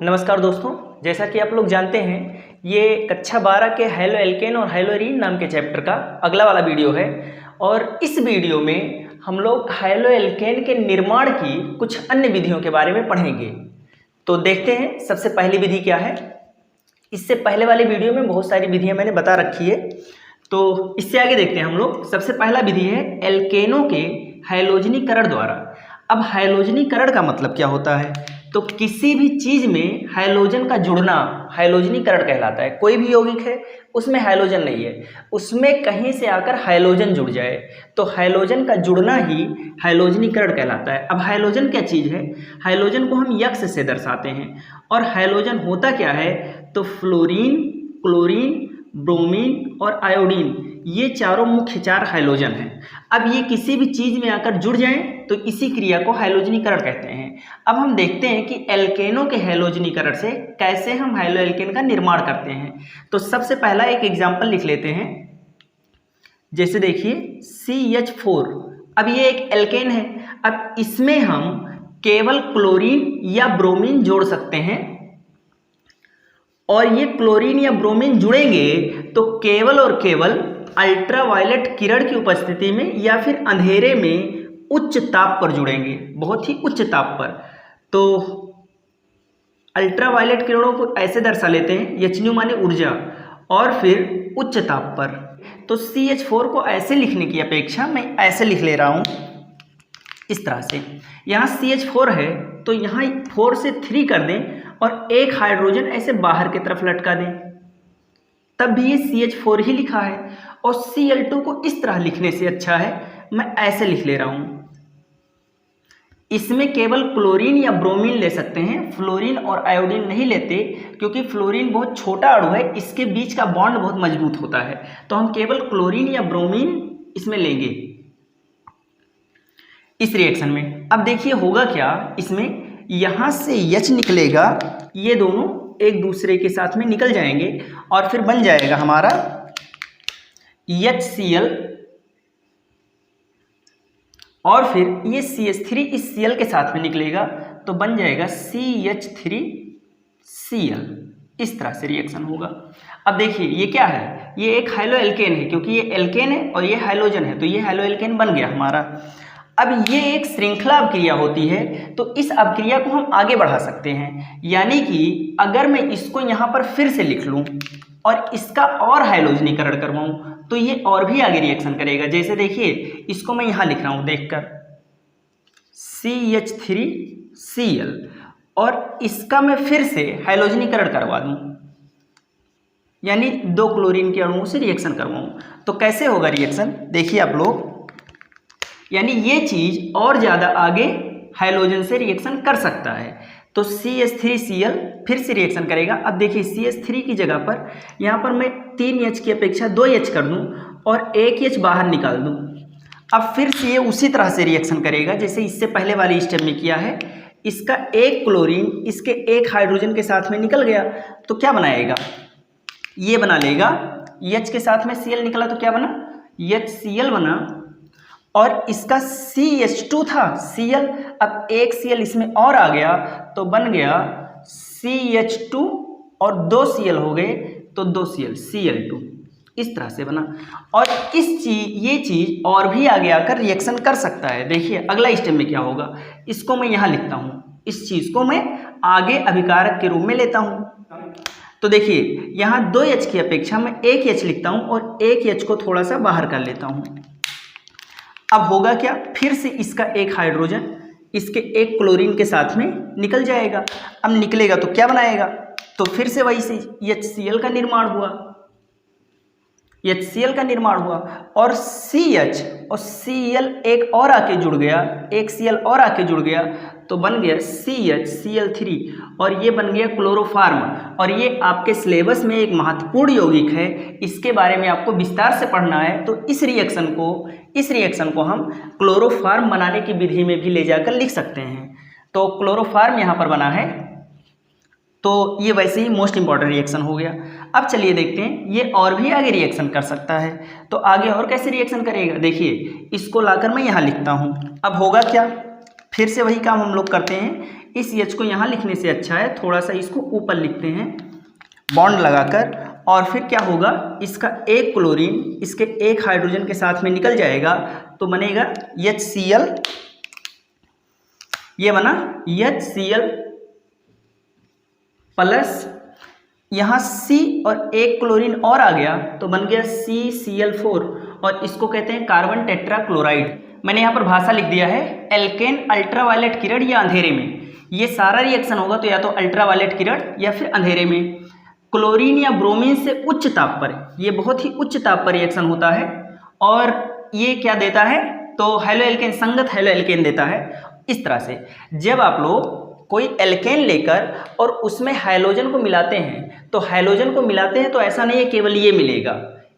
नमस्कार दोस्तों, जैसा कि आप लोग जानते हैं ये कक्षा 12 के हैलो एल्केन और हैलोरीन नाम के चैप्टर का अगला वाला वीडियो है। और इस वीडियो में हम लोग हैलो एल्केन के निर्माण की कुछ अन्य विधियों के बारे में पढ़ेंगे। तो देखते हैं सबसे पहली विधि क्या है। इससे पहले वाले वीडियो में बहुत सारी विधियाँ मैंने बता रखी है, तो इससे आगे देखते हैं हम लोग। सबसे पहला विधि है एल्केनों के हैलोजनीकरण द्वारा। अब हैलोजनीकरण का मतलब क्या होता है, तो किसी भी चीज में हैलोजन का जुड़ना हैलोजनीकरण कहलाता है। कोई भी यौगिक है उसमें हैलोजन नहीं है, उसमें कहीं से आकर हैलोजन जुड़ जाए तो हैलोजन का जुड़ना ही हैलोजनीकरण कहलाता है। अब हैलोजन क्या चीज है, हैलोजन को हम यक्स से दर्शाते हैं। और हैलोजन होता क्या है, तो फ्लोरीन, क्लोरीन, ब्रोमीन और आयोडीन, ये चारों मुख्य चार हैलोजन हैं। अब ये किसी भी चीज में आकर जुड़ जाएं तो इसी क्रिया को हैलोजनीकरण कहते हैं। अब हम देखते हैं कि एल्केनों के हैलोजनीकरण से कैसे हम हैलो एल्केन का निर्माण करते हैं। तो सबसे पहला एक एग्जांपल लिख लेते हैं। जैसे देखिए CH4, अब ये एक एल्केन है। अब इसमें हम केवल क्लोरीन या ब्रोमीन जोड़ सकते हैं, और ये क्लोरीन या ब्रोमीन जुड़ेंगे तो केवल और केवल अल्ट्रावायलेट किरण की उपस्थिति में या फिर अंधेरे में उच्च ताप पर जुड़ेंगे, बहुत ही उच्च ताप पर। तो अल्ट्रावायलेट किरणों को ऐसे दर्शा लेते हैं, एचन्यू माने ऊर्जा, और फिर उच्च ताप पर। तो CH4 को ऐसे लिखने की अपेक्षा मैं ऐसे लिख ले रहा हूं, इस तरह से। यहाँ CH4 है तो यहाँ 4 से 3 कर दें और एक हाइड्रोजन ऐसे बाहर की तरफ लटका दें, तब भी ये CH4 ही लिखा है। और Cl2 को इस तरह लिखने से अच्छा है मैं ऐसे लिख ले रहा हूं। इसमें केवल क्लोरीन या ब्रोमीन ले सकते हैं, फ्लोरीन और आयोडीन नहीं लेते, क्योंकि फ्लोरीन बहुत छोटा अणु है, इसके बीच का बॉन्ड बहुत मजबूत होता है। तो हम केवल क्लोरीन या ब्रोमीन इसमें लेंगे इस रिएक्शन में। अब देखिए होगा क्या, इसमें यहां से H निकलेगा, ये दोनों एक दूसरे के साथ में निकल जाएंगे और फिर बन जाएगा हमारा HCl, और फिर ये CH3 इस Cl के साथ में निकलेगा तो बन जाएगा CH3Cl। इस तरह से रिएक्शन होगा। अब देखिए ये क्या है, ये एक हैलो एल्केन है, क्योंकि ये एल्केन है और ये हैलोजन है, तो ये हैलो एल्केन बन गया हमारा। अब ये एक श्रृंखला अभिक्रिया होती है, तो इस अभिक्रिया को हम आगे बढ़ा सकते हैं। यानी कि अगर मैं इसको यहाँ पर फिर से लिख लूँ और इसका और हैलोजनीकरण करवाऊँ तो ये और भी आगे रिएक्शन करेगा। जैसे देखिए इसको मैं यहाँ लिख रहा हूँ देखकर, CH3Cl, और इसका मैं फिर से हैलोजनीकरण करवा दूँ, यानी 2 क्लोरीन के अणुओं से रिएक्शन करवाऊँ। तो कैसे होगा रिएक्शन, देखिए आप लोग, यानी ये चीज और ज्यादा आगे हैलोजन से रिएक्शन कर सकता है। तो CH3Cl फिर से रिएक्शन करेगा। अब देखिए CH3 की जगह पर यहाँ पर मैं 3H की अपेक्षा 2H कर दूँ और 1H बाहर निकाल दूँ। अब फिर से ये उसी तरह से रिएक्शन करेगा जैसे इससे पहले वाली स्टेप में किया है। इसका एक क्लोरीन इसके एक हाइड्रोजन के साथ में निकल गया तो क्या बनाएगा, ये बना लेगा। H के साथ में Cl निकला तो क्या बना, HCl बना, और इसका CH2 था Cl, अब एक Cl इसमें और आ गया तो बन गया CH2 और 2 Cl हो गए तो 2 Cl Cl2, इस तरह से बना। और ये चीज और भी आगे आकर रिएक्शन कर सकता है। देखिए अगला स्टेप में क्या होगा, इसको मैं यहाँ लिखता हूँ, इस चीज को मैं आगे अभिकारक के रूप में लेता हूँ। तो देखिए यहाँ 2H की अपेक्षा मैं 1H लिखता हूँ और 1H को थोड़ा सा बाहर कर लेता हूँ। अब होगा क्या, फिर से इसका एक हाइड्रोजन इसके एक क्लोरीन के साथ में निकल जाएगा। अब निकलेगा तो क्या बनाएगा, तो फिर से वही से HCl का निर्माण हुआ, HCl का निर्माण हुआ, और CH और Cl एक और आके जुड़ गया, एक Cl और आके जुड़ गया तो बन गया CH Cl3, और ये बन गया क्लोरोफार्म। और ये आपके सिलेबस में एक महत्वपूर्ण यौगिक है, इसके बारे में आपको विस्तार से पढ़ना है। तो इस रिएक्शन को हम क्लोरोफार्म बनाने की विधि में भी ले जाकर लिख सकते हैं। तो क्लोरोफार्म यहाँ पर बना है, तो ये वैसे ही मोस्ट इंपॉर्टेंट रिएक्शन हो गया। अब चलिए देखते हैं ये और भी आगे रिएक्शन कर सकता है, तो आगे और कैसे रिएक्शन करेगा। देखिए इसको लाकर मैं यहाँ लिखता हूँ। अब होगा क्या, फिर से वही काम हम लोग करते हैं, इस H को यहाँ लिखने से अच्छा है थोड़ा सा इसको ऊपर लिखते हैं बॉन्ड लगाकर, और फिर क्या होगा, इसका एक क्लोरीन इसके एक हाइड्रोजन के साथ में निकल जाएगा तो बनेगा HCl, ये बना HCl प्लस यहाँ C और एक क्लोरीन और आ गया तो बन गया CCl4, और इसको कहते हैं कार्बन टेट्राक्लोराइड। मैंने यहाँ पर भाषा लिख दिया है एल्केन अल्ट्रावायलेट किरण या अंधेरे में। ये सारा रिएक्शन होगा तो या तो अल्ट्रावायलेट किरण या फिर अंधेरे में। क्लोरीन या ब्रोमीन से उच्च ताप पर, ये बहुत ही उच्च ताप पर रिएक्शन होता है, और ये क्या देता है, तो हेलो एल्केन, संगत हेलो एल्केन देता है। इस तरह से जब आप लोग कोई एल्केन लेकर और उसमें हाइड्रोजन को मिलाते हैं, तो हाइड्रोजन को मिलाते हैं तो ऐसा नहीं है केवल ये मिलेगा,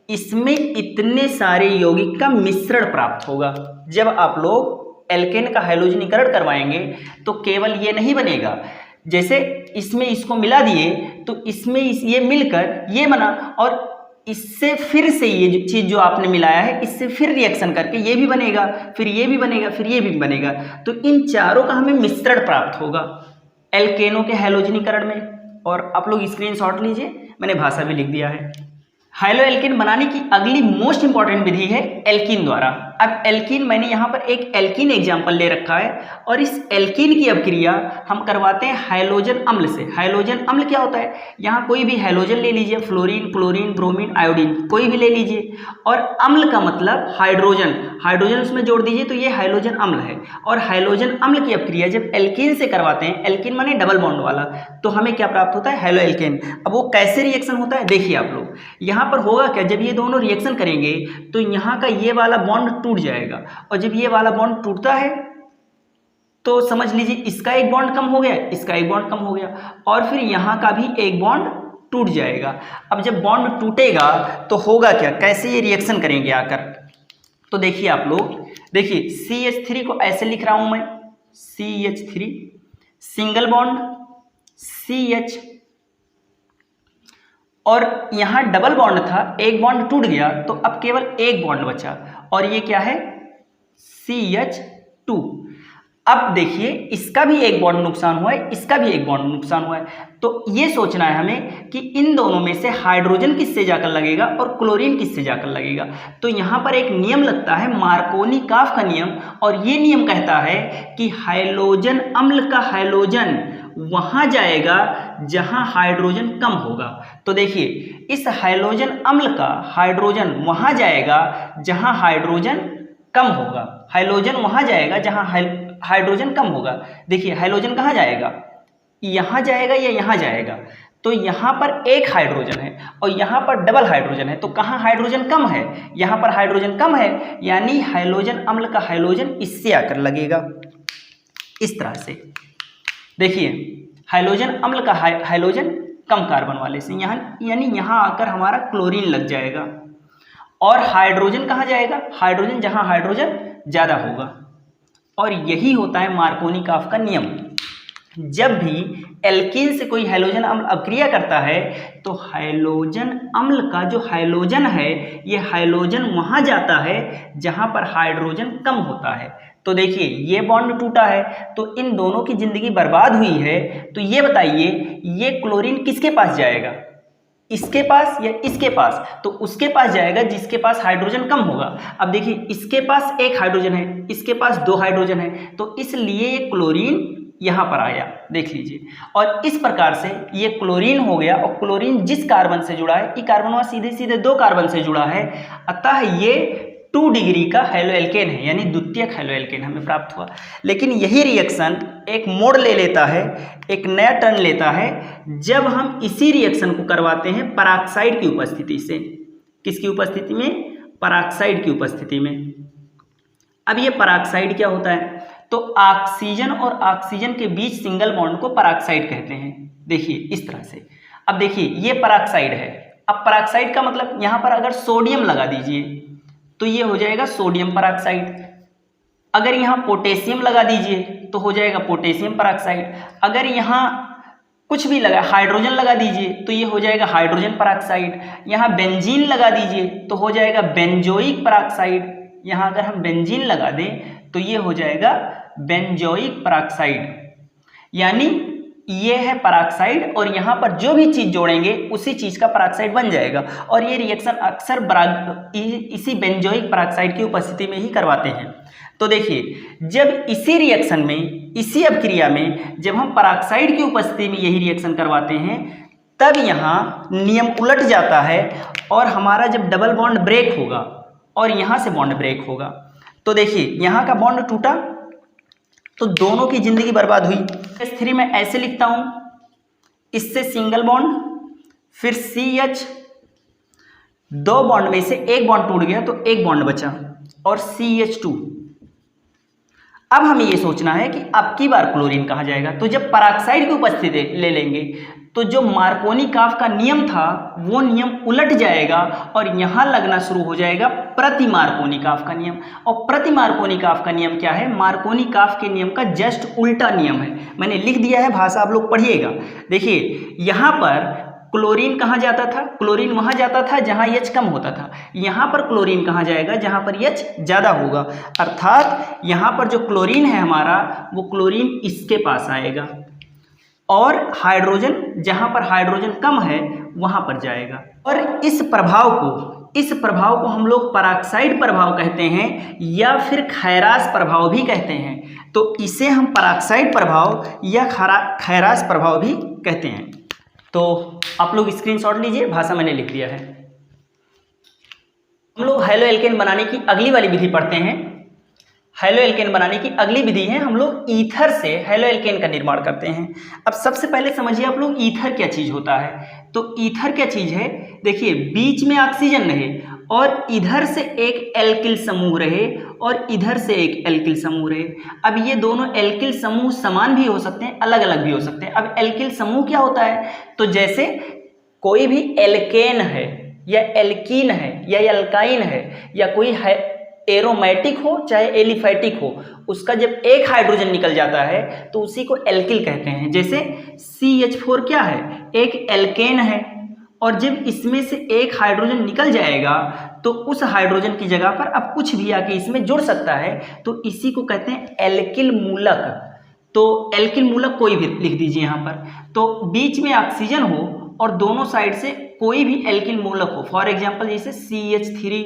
इसमें इतने सारे यौगिक का मिश्रण प्राप्त होगा। जब आप लोग एल्केन का हाइड्रोजनीकरण करवाएंगे तो केवल ये नहीं बनेगा, जैसे इसमें इसको मिला दिए तो इसमें ये मिलकर ये बना, और इससे फिर से ये चीज़ जो आपने मिलाया है इससे फिर रिएक्शन करके ये भी बनेगा, फिर ये भी बनेगा, फिर ये भी बनेगा, तो इन चारों का हमें मिश्रण प्राप्त होगा एल्केनों के हाइड्रोजनीकरण में। और आप लोग स्क्रीनशॉट लीजिए, मैंने भाषा भी लिख दिया है। हाइलो एल्केन बनाने की अगली मोस्ट इंपॉर्टेंट विधि है एल्कीन द्वारा। अब एल्कीन, मैंने यहाँ पर एक एल्कीन एग्जाम्पल ले रखा है, और इस एल्कीन की अभिक्रिया हम करवाते हैं हाइड्रोजन अम्ल से। हाइड्रोजन अम्ल क्या होता है, यहाँ कोई भी हाइड्रोजन ले लीजिए, फ्लोरीन, क्लोरीन, ब्रोमीन, आयोडीन, कोई भी ले लीजिए, और अम्ल का मतलब हाइड्रोजन, हाइड्रोजन उसमें जोड़ दीजिए तो ये हाइड्रोजन अम्ल है। और हाइड्रोजन अम्ल की अभिक्रिया जब एल्कीन से करवाते हैं, एल्कीन माने डबल बॉन्ड वाला, तो हमें क्या प्राप्त होता है, हाइलो एल्केन। अब वो कैसे रिएक्शन होता है देखिए आप लोग, यहाँ पर होगा क्या, जब ये दोनों रिएक्शन करेंगे तो यहाँ का ये वाला बॉन्ड टूट जाएगा, और जब ये वाला बॉन्ड टूटता है तो समझ लीजिए इसका एक बॉन्ड कम हो गया, इसका एक बॉन्ड कम हो गया, और फिर यहाँ का भी एक बॉन्ड टूट जाएगा। अब जब बॉन्ड टूटेगा तो होगा क्या, कैसे ये रिएक्शन करेंगे आकर, तो देखिए आप लोग, देखिए CH3 को ऐसे लिख रहा हूं मैं, CH3 सिंगल बॉन्ड CH, और यहाँ डबल बॉन्ड था, एक बॉन्ड टूट गया तो अब केवल एक बॉन्ड बचा, और ये क्या है, CH2। अब देखिए इसका भी एक बॉन्ड नुकसान हुआ है, इसका भी एक बॉन्ड नुकसान हुआ है, तो ये सोचना है हमें कि इन दोनों में से हाइड्रोजन किससे जाकर लगेगा और क्लोरीन किससे जाकर लगेगा। तो यहाँ पर एक नियम लगता है मार्कोनी-काफ का नियम, और ये नियम कहता है कि हाइड्रोजन अम्ल का हाइड्रोजन वहां जाएगा जहां हाइड्रोजन कम होगा। तो देखिए इस हाइड्रोजन अम्ल का हाइड्रोजन वहां जाएगा जहां हाइड्रोजन कम होगा, हाइड्रोजन वहां जाएगा जहां हाइड्रोजन कम होगा। देखिए हाइड्रोजन कहाँ जाएगा, यहाँ जाएगा या यहाँ जाएगा, तो यहाँ पर एक हाइड्रोजन है और यहाँ पर डबल हाइड्रोजन है, तो कहाँ हाइड्रोजन कम है, यहाँ पर हाइड्रोजन कम है, यानी हाइड्रोजन अम्ल का हाइड्रोजन इससे आकर लगेगा। इस तरह से देखिए हाइड्रोजन अम्ल का हाइड्रोजन कम कार्बन वाले से, यहाँ यानी यहाँ आकर हमारा क्लोरीन लग जाएगा, और हाइड्रोजन कहाँ जाएगा, हाइड्रोजन जहाँ हाइड्रोजन ज़्यादा होगा। और यही होता है मार्कोनी-काफ का नियम। जब भी एल्कीन से कोई हाइड्रोजन अम्ल अभिक्रिया करता है तो हाइड्रोजन अम्ल का जो हाइड्रोजन है, ये हाइड्रोजन वहाँ जाता है जहाँ पर हाइड्रोजन कम होता है। तो देखिए ये बॉन्ड टूटा है तो इन दोनों की जिंदगी बर्बाद हुई है, तो ये बताइए ये क्लोरीन किसके पास जाएगा, इसके पास या इसके पास, तो उसके पास जाएगा जिसके पास हाइड्रोजन कम होगा। अब देखिए इसके पास एक हाइड्रोजन है, इसके पास दो हाइड्रोजन है, तो इसलिए ये क्लोरीन यहाँ पर आया, देख लीजिए। और इस प्रकार से ये क्लोरीन हो गया, और क्लोरीन जिस कार्बन से जुड़ा है, ये कार्बन वहाँ सीधे सीधे दो कार्बन से जुड़ा है, अतः ये 2 डिग्री का हाइड्रोएल्केन है, यानी द्वितीयक हाइड्रोएल्केन हमें प्राप्त हुआ। लेकिन यही रिएक्शन एक मोड़ ले लेता है, एक नया टर्न लेता है, जब हम इसी रिएक्शन को करवाते हैं पेरोक्साइड की उपस्थिति से। किसकी उपस्थिति में, पेरोक्साइड की उपस्थिति में। अब ये पेरोक्साइड क्या होता है, तो ऑक्सीजन और ऑक्सीजन के बीच सिंगल बॉन्ड को पेरोक्साइड कहते हैं। देखिए इस तरह से, अब देखिए ये पेरोक्साइड है, अब पेरोक्साइड का मतलब यहाँ पर अगर सोडियम लगा दीजिए तो ये हो जाएगा सोडियम पेरोक्साइड, अगर यहाँ पोटेशियम लगा दीजिए तो हो जाएगा पोटेशियम पेरोक्साइड, अगर यहाँ कुछ भी लगा हाइड्रोजन लगा दीजिए तो ये हो जाएगा हाइड्रोजन पेरोक्साइड, यहाँ बेंजीन लगा दीजिए तो हो जाएगा बेंजोइक पेरोक्साइड, यहाँ अगर हम बेंजीन लगा दें तो ये हो जाएगा बेंजोइक पेरोक्साइड। यानी ये है पराक्साइड और यहाँ पर जो भी चीज जोड़ेंगे उसी चीज का पराक्साइड बन जाएगा। और ये रिएक्शन अक्सर इसी बेंजोइक पराक्साइड की उपस्थिति में ही करवाते हैं। तो देखिए, जब इसी रिएक्शन में, इसी अभिक्रिया में जब हम पराक्साइड की उपस्थिति में यही रिएक्शन करवाते हैं, तब यहाँ नियम उलट जाता है और हमारा जब डबल बॉन्ड ब्रेक होगा और यहाँ से बॉन्ड ब्रेक होगा, तो देखिए यहाँ का बॉन्ड टूटा तो दोनों की जिंदगी बर्बाद हुई। S3 में ऐसे लिखता हूं, इससे सिंगल बॉन्ड, फिर CH, दो बॉन्ड में से एक बॉन्ड टूट गया तो एक बॉन्ड बचा और CH2। अब हमें ये सोचना है कि अब की बार क्लोरीन कहाँ जाएगा। तो जब पराक्साइड की उपस्थिति ले लेंगे तो जो मार्कोनिकॉफ का नियम था वो नियम उलट जाएगा और यहाँ लगना शुरू हो जाएगा प्रति मार्कोनिकॉफ का नियम। और प्रति मार्कोनिकॉफ का नियम क्या है? मार्कोनिकॉफ के नियम का जस्ट उल्टा नियम है। मैंने लिख दिया है, भाषा आप लोग पढ़िएगा। देखिए, यहाँ पर क्लोरीन कहाँ जाता था? क्लोरीन वहाँ जाता था जहाँ H कम होता था। यहाँ पर क्लोरीन कहाँ जाएगा? जहाँ पर H ज़्यादा होगा। अर्थात यहाँ पर जो क्लोरीन है हमारा, वो क्लोरीन इसके पास आएगा और हाइड्रोजन जहाँ पर हाइड्रोजन कम है वहाँ पर जाएगा। और इस प्रभाव को हम लोग पराक्साइड प्रभाव कहते हैं या फिर खैरास प्रभाव भी कहते हैं। तो इसे हम पराक्साइड प्रभाव या खैरास प्रभाव भी कहते हैं। तो आप लोग स्क्रीनशॉट लीजिए, भाषा मैंने लिख दिया है। हम लोग हेलो एल्केन बनाने की अगली वाली विधि पढ़ते हैं। हेलो एल्केन बनाने की अगली विधि है, हम लोग ईथर से हेलो एल्केन का निर्माण करते हैं। अब सबसे पहले समझिए आप लोग ईथर क्या चीज होता है। तो ईथर क्या चीज है? देखिए, बीच में ऑक्सीजन रहे और इधर से एक एल्किल समूह रहे और इधर से एक एल्किल समूह रहे। अब ये दोनों एल्किल समूह समान भी हो सकते हैं, अलग अलग भी हो सकते हैं। अब एल्किल समूह क्या होता है? तो जैसे कोई भी एल्केन है या एल्कीन है या एल्काइन है या कोई है एरोमेटिक हो चाहे एलिफैटिक हो, उसका जब एक हाइड्रोजन निकल जाता है तो उसी को एल्किल कहते हैं। जैसे CH4 क्या है? एक एल्केन है और जब इसमें से एक हाइड्रोजन निकल जाएगा तो उस हाइड्रोजन की जगह पर अब कुछ भी आके इसमें जुड़ सकता है, तो इसी को कहते हैं एल्किल मूलक। तो एल्किल मूलक कोई भी लिख दीजिए यहाँ पर। तो बीच में ऑक्सीजन हो और दोनों साइड से कोई भी एल्किल मूलक हो, फॉर एग्जाम्पल जैसे CH3,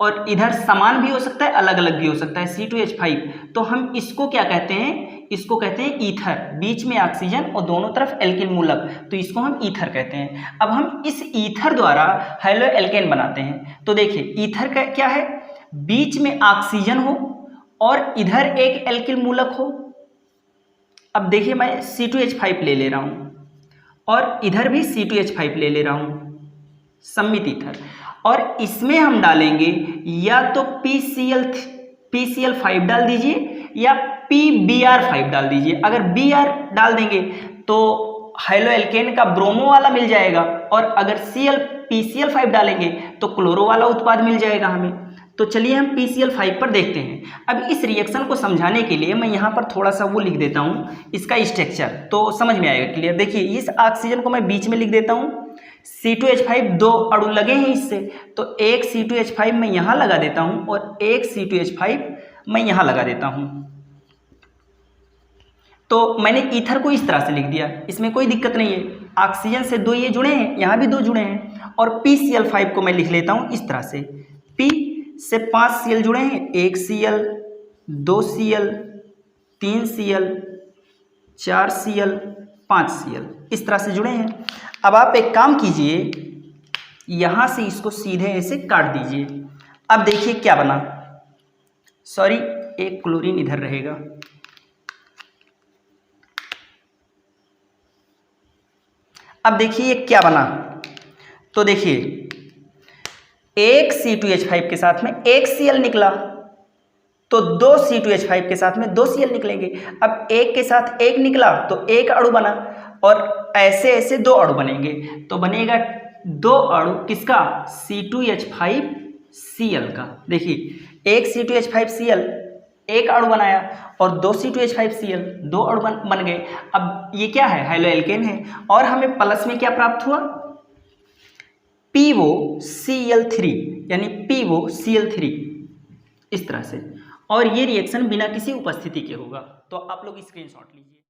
और इधर समान भी हो सकता है, अलग अलग भी हो सकता है, C2H5। तो हम इसको क्या कहते हैं? इसको कहते हैं ईथर। बीच में ऑक्सीजन और दोनों तरफ एल्किल मूलक, तो इसको हम ईथर कहते हैं। अब हम इस ईथर द्वारा हेलो एल्केन बनाते हैं। तो देखिए, ईथर का क्या है? बीच में ऑक्सीजन हो और इधर एक एल्किल मूलक हो। अब देखिए, मैं C2H5 ले रहा हूं और इधर भी C2H5 ले रहा हूं, सम्मित ईथर। और इसमें हम डालेंगे या तो PCl5 डाल दीजिए या PBr5 डाल दीजिए। अगर Br डाल देंगे तो हेलो एल्केन का ब्रोमो वाला मिल जाएगा, और अगर PCl5 डालेंगे तो क्लोरो वाला उत्पाद मिल जाएगा हमें। तो चलिए हम PCl5 पर देखते हैं। अब इस रिएक्शन को समझाने के लिए मैं यहाँ पर थोड़ा सा वो लिख देता हूँ, इसका स्ट्रक्चर, तो समझ में आएगा क्लियर। देखिए, इस ऑक्सीजन को मैं बीच में लिख देता हूँ। C2H5 दो अणु लगे हैं इससे, तो एक C2H5 मैं यहाँ लगा देता हूँ और एक C2H5 मैं यहाँ लगा देता हूँ। तो मैंने ईथर को इस तरह से लिख दिया, इसमें कोई दिक्कत नहीं है। ऑक्सीजन से दो ये जुड़े हैं, यहाँ भी दो जुड़े हैं। और PCl5 को मैं लिख लेता हूँ इस तरह से, P से 5 Cl जुड़े हैं, 1 Cl, 2 Cl, 3 Cl, 4 Cl, 5 Cl, इस तरह से जुड़े हैं। अब आप एक काम कीजिए, यहाँ से इसको सीधे ऐसे काट दीजिए। अब देखिए क्या बना, सॉरी एक क्लोरीन इधर रहेगा। अब देखिए ये क्या बना, तो देखिए एक C2H5 के साथ में एक Cl निकला, तो दो C2H5 के साथ में दो Cl निकलेंगे। अब एक के साथ एक निकला तो एक अणु बना, और ऐसे ऐसे दो अणु बनेंगे, तो बनेगा दो अणु किसका? C2H5Cl का। देखिए, एक C2H5Cl एक अणु बनाया और दो C2H5Cl दो अणु बन गए। अब ये क्या है? हेलो एल्केन है। और हमें प्लस में क्या प्राप्त हुआ? POCl3, यानी POCl3, इस तरह से। और ये रिएक्शन बिना किसी उपस्थिति के होगा। तो आप लोग स्क्रीनशॉट लीजिए।